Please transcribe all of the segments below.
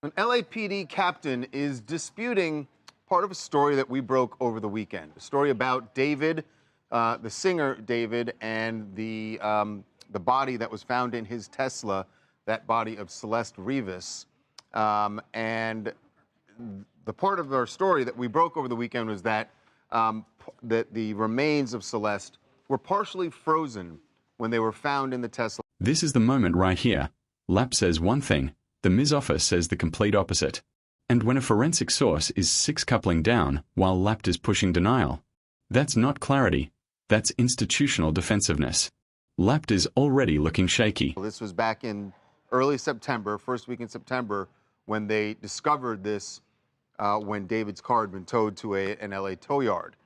An LAPD captain is disputing part of a story that we broke over the weekend. A story about David, the singer David, and the body that was found in his Tesla, that body of Celeste Rivas. And the part of our story that we broke over the weekend was that, that the remains of Celeste were partially frozen when they were found in the Tesla. This is the moment right here. LAP says one thing, the Ms. office says the complete opposite. And when a forensic source is six-coupling down while LAPD is pushing denial, that's not clarity, that's institutional defensiveness. LAPD is already looking shaky. This was back in early September, first week in September, when they discovered this when David's car had been towed to an LA tow yard.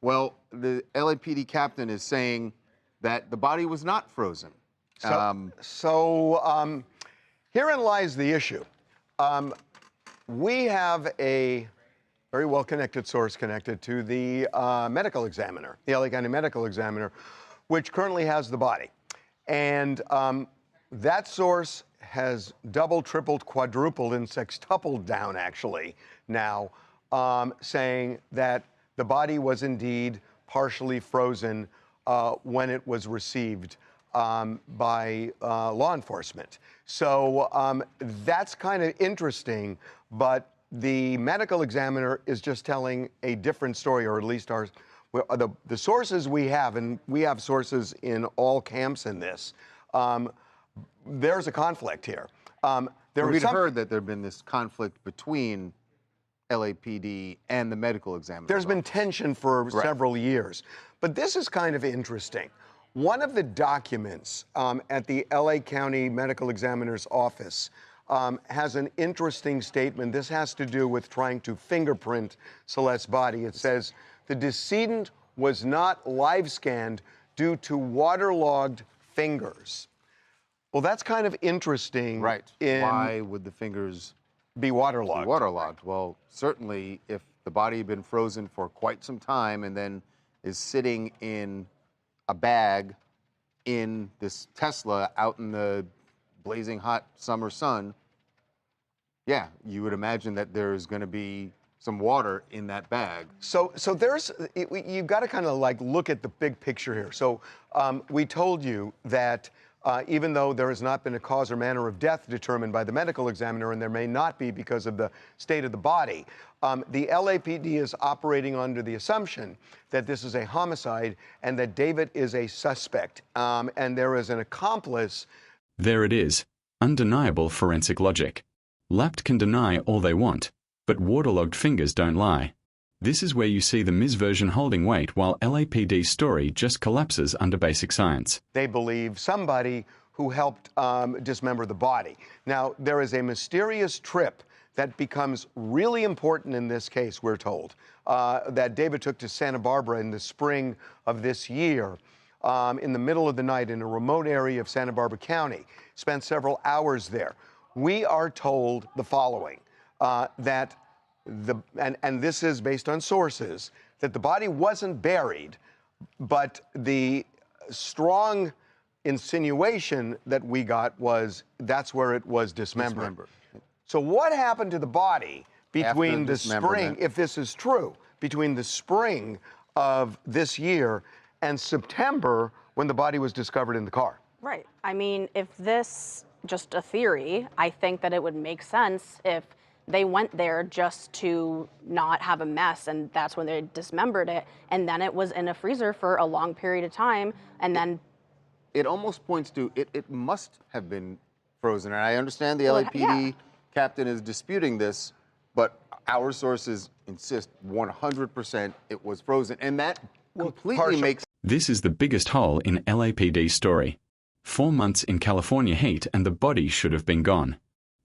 Well, the LAPD captain is saying that the body was not frozen. Herein lies the issue. We have a very well-connected source connected to the medical examiner, the LA County medical examiner, which currently has the body. And that source has doubled, tripled, quadrupled, and sextupled down, actually, now, saying that the body was indeed partially frozen when it was received by law enforcement. So that's kind of interesting, but the medical examiner is just telling a different story, or at least the sources we have, and we have sources in all camps in this, there's a conflict here. We'd heard that there had been this conflict between LAPD and the medical examiner. There's been tension for several years, but this is kind of interesting. One of the documents at the LA County Medical Examiner's office has an interesting statement. This has to do with trying to fingerprint Celeste's body. It says, the decedent was not live scanned due to waterlogged fingers. Well, that's kind of interesting. Right. Why would the fingers be waterlogged? Well, certainly if the body had been frozen for quite some time and then is sitting in a bag in this Tesla out in the blazing hot summer sun, yeah, you would imagine that there's going to be some water in that bag. So you've got to kind of like look at the big picture here. So we told you that even though there has not been a cause or manner of death determined by the medical examiner, and there may not be because of the state of the body, the LAPD is operating under the assumption that this is a homicide and that David is a suspect, and there is an accomplice. There it is. Undeniable forensic logic. LAPD can deny all they want, but waterlogged fingers don't lie. This is where you see the Ms. version holding weight while LAPD's story just collapses under basic science. They believe somebody who helped dismember the body. Now, there is a mysterious trip that becomes really important in this case, we're told, that David took to Santa Barbara in the spring of this year, in the middle of the night in a remote area of Santa Barbara County, spent several hours there. We are told the following, that and this is based on sources, that the body wasn't buried, but the strong insinuation that we got was that's where it was dismembered. So what happened to the body between the spring, if this is true, between the spring of this year and September when the body was discovered in the car? Right. I mean, if this just a theory, I think that it would make sense if they went there just to not have a mess, and that's when they dismembered it, and then it was in a freezer for a long period of time, and then... It almost points to, it must have been frozen, and I understand the LAPD captain is disputing this, but our sources insist 100% it was frozen, and that completely makes... This is the biggest hole in LAPD's story. 4 months in California heat and the body should have been gone.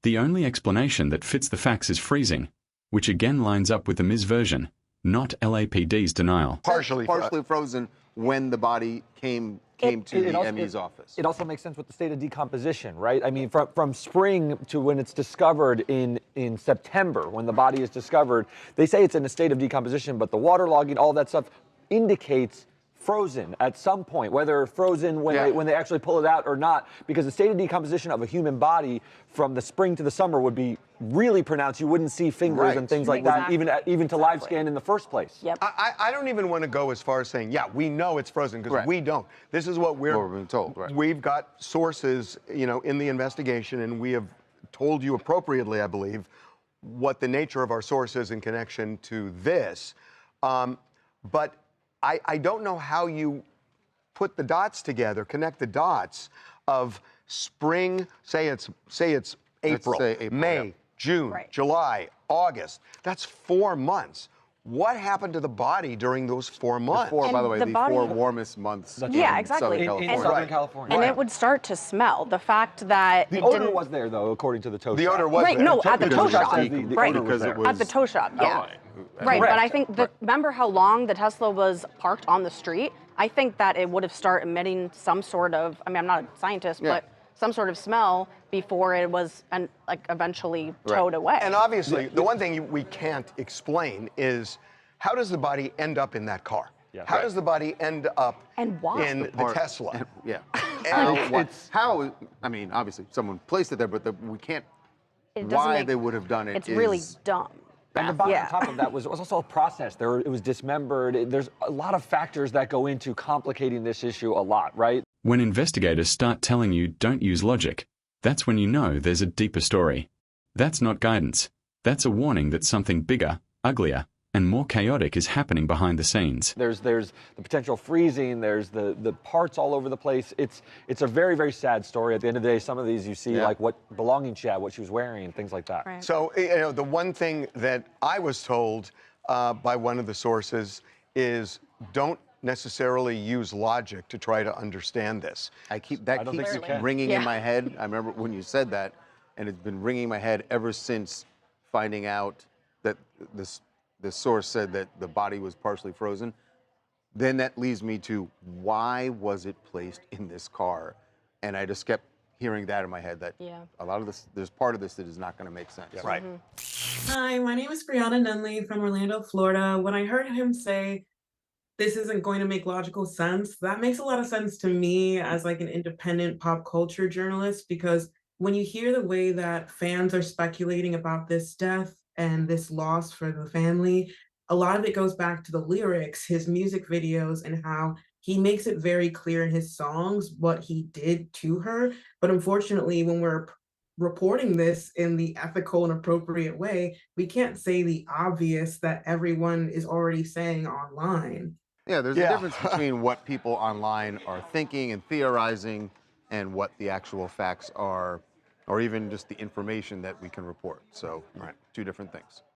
The only explanation that fits the facts is freezing, which again lines up with the Ms. version, not LAPD's denial. Partially frozen when the body came to the ME's office. It also makes sense with the state of decomposition, right? I mean, from spring to when it's discovered in September, when the body is discovered, they say it's in a state of decomposition, but the waterlogging, all that stuff indicates frozen at some point, whether frozen when they actually pull it out or not, because the state of decomposition of a human body from the spring to the summer would be really pronounced, you wouldn't see fingers Right. and things like that, even to live scan in the first place. Yep. I don't even want to go as far as saying, yeah, we know it's frozen, because Right. we don't. This is what What we're being told, right. We've got sources, in the investigation, and we have told you appropriately, I believe, what the nature of our source is in connection to this. But I don't know how you put the dots together, connect the dots of spring, say it's April, say April, May, yeah. June, Right. July, August. That's 4 months. What happened to the body during those 4 months? By And the way, the the body- 4 warmest months Yeah, in exactly. Southern In California. Southern Right. California. And it would start to smell. The fact that The it odor didn't. was there, though, according to the tow The shop. odor was Right, there. no, at the tow tow shop shop. says the Right. odor was Because there. it was At the tow shop, yeah. Right. Right, but I Correct. think remember how long the Tesla was parked on the street? I think that it would have started emitting some sort of, I mean, I'm not a scientist, Yeah. but some sort of smell before it was eventually towed away. And obviously, the one thing we can't explain is, how does the body end up in that car? Yeah. How Right. does the body end up And why? in the Tesla? Yeah. And How? I mean, obviously, someone placed it there, but we can't. It doesn't Why make- they would have done it It's really is dumb. And the body Yeah. on top of that was also a process. It was dismembered. There's a lot of factors that go into complicating this issue a lot, right? When investigators start telling you don't use logic, that's when you know there's a deeper story. That's not guidance. That's a warning that something bigger, uglier, and more chaotic is happening behind the scenes. There's the potential freezing. There's the parts all over the place. It's a very, very sad story. At the end of the day, some of these you see Yeah. like what belongings she had, what she was wearing, things like that. Right. so, the one thing that I was told by one of the sources is, don't necessarily use logic to try to understand this. that don't think keeps you can. ringing in Yeah. my head. I remember when you said that, and it's been ringing in my head ever since finding out that this source said that the body was partially frozen. Then that leads me to, why was it placed in this car? And I just kept hearing that in my head, that Yeah. a lot of this, there's part of this that is not going to make sense. Right. Hi, my name is Brianna Nunley from Orlando, Florida. When I heard him say this isn't going to make logical sense, that makes a lot of sense to me as like an independent pop culture journalist, because when you hear the way that fans are speculating about this death and this loss for the family, a lot of it goes back to the lyrics, his music videos, and how he makes it very clear in his songs what he did to her. But unfortunately, when we're reporting this in the ethical and appropriate way, we can't say the obvious that everyone is already saying online. Yeah, there's Yeah. a difference between what people online are thinking and theorizing and what the actual facts are, or even just the information that we can report. So, two different things.